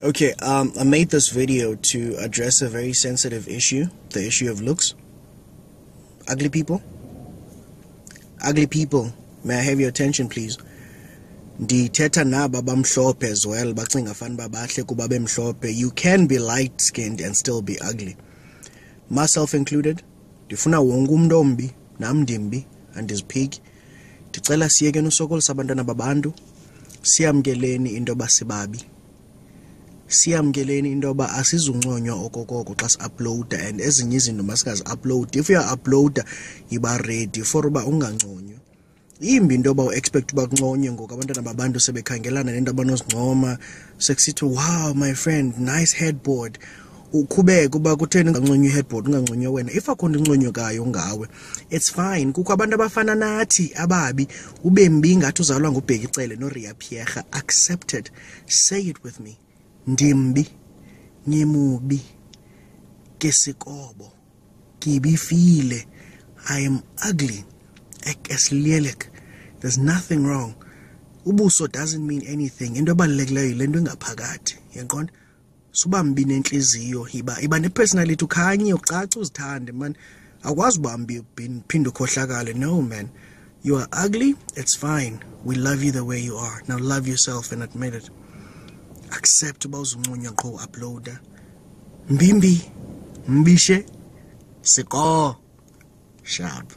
Okay, I made this video to address a very sensitive issue, the issue of looks. Ugly people, may I have your attention please? Ndithetha naba bamhlophe as well, bacinga fanuba bahle kuba bemhlophe. You can be light skinned and still be ugly. Myself included. Ndifuna wonke umuntu ombi, nam ndimbi, andiziphiki. Ndicela siyeke nosokolisa abantwana babantu. Siyamkeleni into yoba sibabi. Siyamkeleni into yoba asizunconywa okokoko xa si-uploada, and ezinye izinto masikazi upload. If you are uploader, yiba ready for uba unganconywa. Imbi into yoba u-expect uba kunconywe ngoku abantwana babantu sebekhangelana nento abanozincoma, sekusithi wow my friend, nice headboard. Ukhubeka uba kutheni unganconywa i-headboard, unganconywa wena. If akho nto inconyekayo ngawe, it's fine. Kukho abantu abafana nathi ababi, ube mbi ngathi uzalwa ngubheka icele noRia Pierre. Accepted. Say it with me. Ndimbi, nyemubi, kesikobo, kibifile. I am ugly. Ekeslielek. There's nothing wrong. Ubuso doesn't mean anything. Into ebalulekileyo yile nto engaphakathi. Yaqonda? Suba mbi nenhliziyo, iba ne-personality, ukhanye ucace uzithande man. Akwazi uba mbi phinde ukhohlakale. No man. You are ugly, it's fine. We love you the way you are. Now love yourself and admit it. Accept uba uzunconywa qho uploader. Mbimbi, mbishe, siko, sharp.